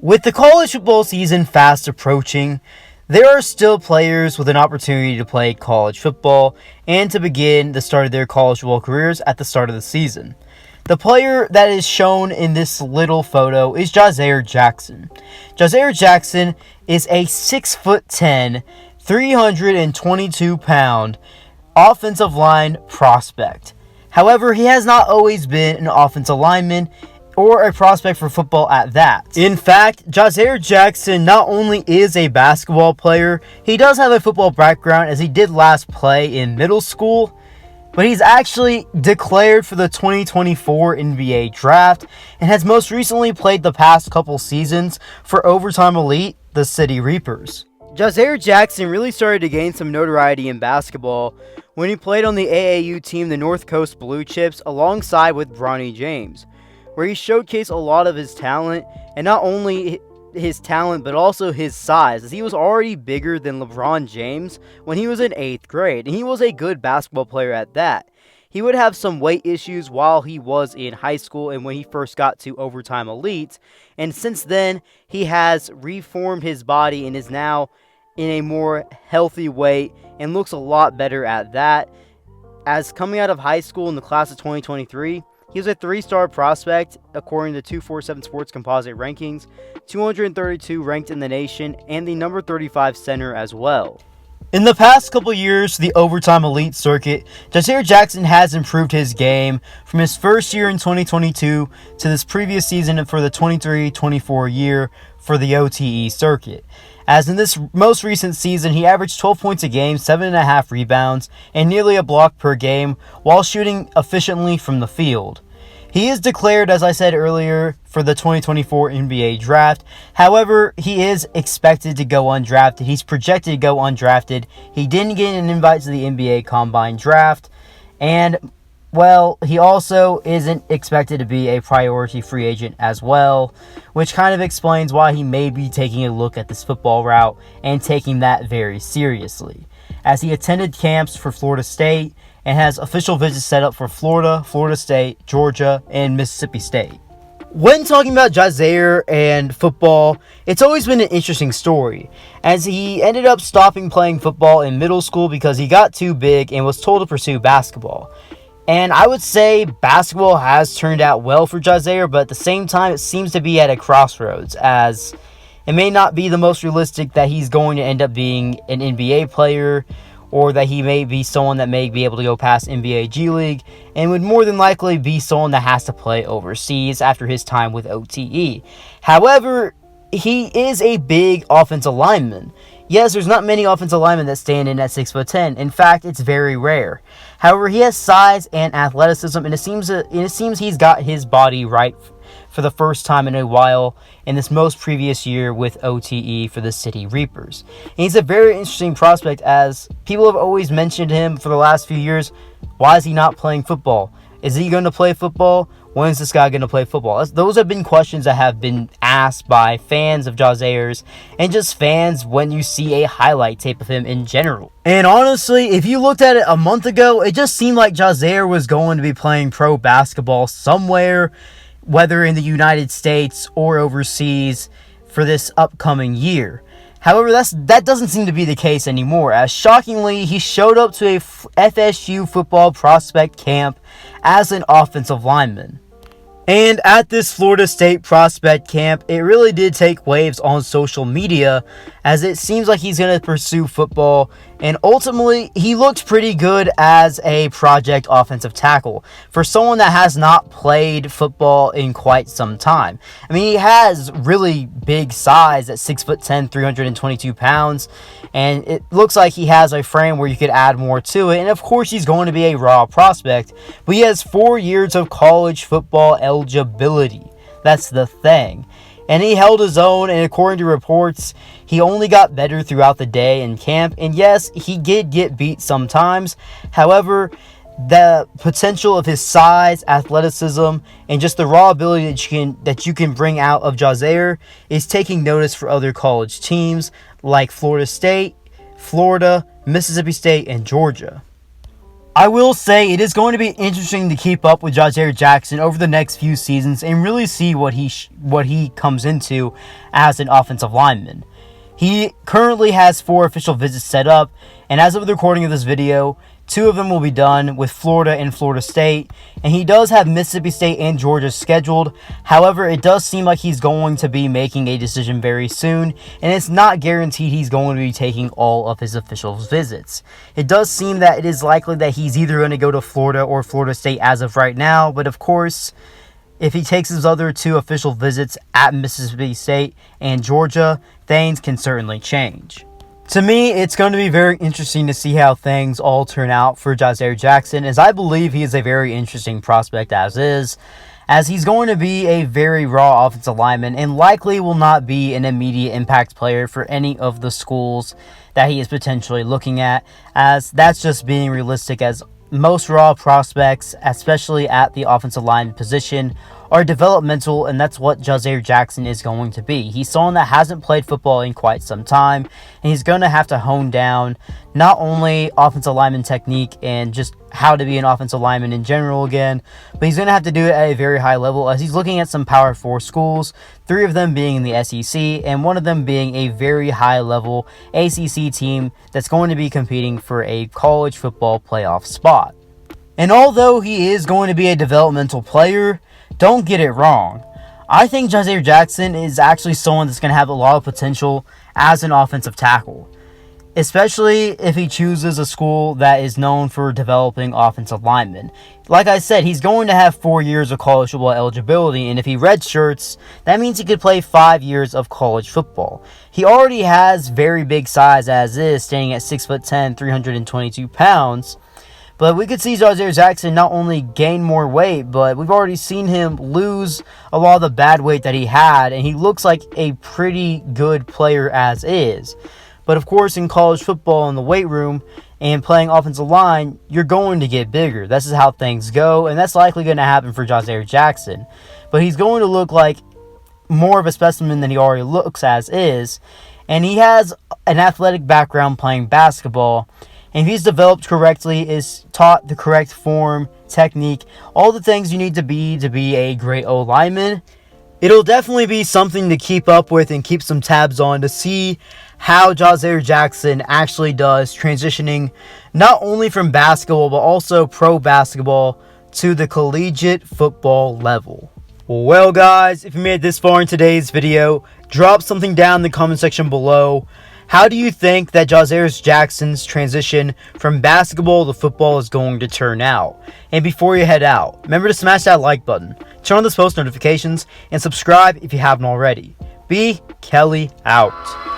With the college football season fast approaching, there are still players with an opportunity to play college football and to begin the start of their college football careers at the start of the season. The player that is shown in this little photo is Jahzare Jackson. Jahzare Jackson is a 6'10", 322-pound offensive line prospect. However, he has not always been an offensive lineman or a prospect for football at that. In fact, Jahzare Jackson not only is a basketball player, he does have a football background as he did last play in middle school, but he's actually declared for the 2024 NBA draft and has most recently played the past couple seasons for Overtime Elite, the City Reapers. Jahzare Jackson really started to gain some notoriety in basketball when he played on the AAU team, the North Coast Blue Chips, alongside with Bronny James, where he showcased a lot of his talent, and not only his talent but also his size, as he was already bigger than LeBron James when he was in 8th grade, and he was a good basketball player at that. He would have some weight issues while he was in high school and when he first got to Overtime Elite, and since then he has reformed his body and is now in a more healthy weight and looks a lot better at that. As coming out of high school in the class of 2023, he was a 3-star prospect according to 247 Sports Composite Rankings, 232 ranked in the nation, and the number 35 center as well. In the past couple years, the Overtime Elite circuit, Jahzare Jackson has improved his game from his first year in 2022 to this previous season for the 23-24 year for the OTE circuit. As in this most recent season, he averaged 12 points a game, 7.5 rebounds, and nearly a block per game while shooting efficiently from the field. He is declared, as I said earlier, for the 2024 NBA draft. However, he is expected to go undrafted. He's projected to go undrafted. He didn't get an invite to the NBA Combine draft, and well, he also isn't expected to be a priority free agent as well, which kind of explains why he may be taking a look at this football route and taking that very seriously, as he attended camps for Florida State and has official visits set up for Florida, Florida State, Georgia, and Mississippi State. When talking about Jahzare and football, it's always been an interesting story, as he ended up stopping playing football in middle school because he got too big and was told to pursue basketball. And I would say basketball has turned out well for Jahzare, but at the same time, it seems to be at a crossroads, as it may not be the most realistic that he's going to end up being an NBA player, or that he may be someone that may be able to go past NBA G League, and would more than likely be someone that has to play overseas after his time with OTE. However, he is a big offensive lineman. Yes, there's not many offensive linemen that stand in at 6'10". In fact, it's very rare. However, he has size and athleticism, and it seems he's got his body right for the first time in a while in this most previous year with OTE for the City Reapers. And he's a very interesting prospect, as people have always mentioned him for the last few years. Why is he not playing football? Is he going to play football? When is this guy going to play football? Those have been questions that have been asked by fans of Jahzare's and just fans when you see a highlight tape of him in general. And honestly, if you looked at it a month ago, it just seemed like Jahzare was going to be playing pro basketball somewhere, whether in the United States or overseas, for this upcoming year. However, that doesn't seem to be the case anymore, as shockingly, he showed up to a FSU football prospect camp as an offensive lineman. And at this Florida State prospect camp, it really did take waves on social media, as it seems like he's going to pursue football, and ultimately, he looked pretty good as a project offensive tackle for someone that has not played football in quite some time. I mean, he has really big size at 6'10", 322 pounds, and it looks like he has a frame where you could add more to it, and of course, he's going to be a raw prospect, but he has 4 years of college football eligibility. That's the thing. And he held his own, and according to reports, he only got better throughout the day in camp. And yes, he did get beat sometimes. However, the potential of his size, athleticism, and just the raw ability that you can bring out of Jahzare is taking notice for other college teams like Florida State, Florida, Mississippi State, and Georgia. I will say it is going to be interesting to keep up with Jahzare Jackson over the next few seasons and really see what he comes into as an offensive lineman. He currently has 4 official visits set up, and as of the recording of this video, 2 of them will be done with Florida and Florida State, and he does have Mississippi State and Georgia scheduled. However, it does seem like he's going to be making a decision very soon, and it's not guaranteed he's going to be taking all of his official visits. It does seem that it is likely that he's either going to go to Florida or Florida State as of right now, but of course, if he takes his other 2 official visits at Mississippi State and Georgia, things can certainly change. To me, it's going to be very interesting to see how things all turn out for Jahzare Jackson, as I believe he is a very interesting prospect as is, as he's going to be a very raw offensive lineman and likely will not be an immediate impact player for any of the schools that he is potentially looking at, as that's just being realistic, as most raw prospects, especially at the offensive line position, are developmental, and that's what Jahzare Jackson is going to be. He's someone that hasn't played football in quite some time, and he's going to have to hone down not only offensive lineman technique and just how to be an offensive lineman in general again, but he's going to have to do it at a very high level, as he's looking at some Power 4 schools, 3 of them being in the SEC, and 1 of them being a very high-level ACC team that's going to be competing for a college football playoff spot. And although he is going to be a developmental player, don't get it wrong. I think Jahzare Jackson is actually someone that's going to have a lot of potential as an offensive tackle, especially if he chooses a school that is known for developing offensive linemen. Like I said, he's going to have 4 years of college football eligibility, and if he redshirts, that means he could play 5 years of college football. He already has very big size as is, staying at 6'10", 322 pounds. But we could see Jahzare Jackson not only gain more weight, but we've already seen him lose a lot of the bad weight that he had, and he looks like a pretty good player as is. But of course, in college football, in the weight room, and playing offensive line, you're going to get bigger. This is how things go, and that's likely going to happen for Jahzare Jackson. But he's going to look like more of a specimen than he already looks as is, and he has an athletic background playing basketball. And if he's developed correctly, is taught the correct form, technique, all the things you need to be a great O-lineman, it'll definitely be something to keep up with and keep some tabs on to see how Jahzare Jackson actually does transitioning not only from basketball but also pro basketball to the collegiate football level. Well guys, if you made it this far in today's video, drop something down in the comment section below. How do you think that Jahzare Jackson's transition from basketball to football is going to turn out? And before you head out, remember to smash that like button, turn on those post notifications, and subscribe if you haven't already. B. Kelly out.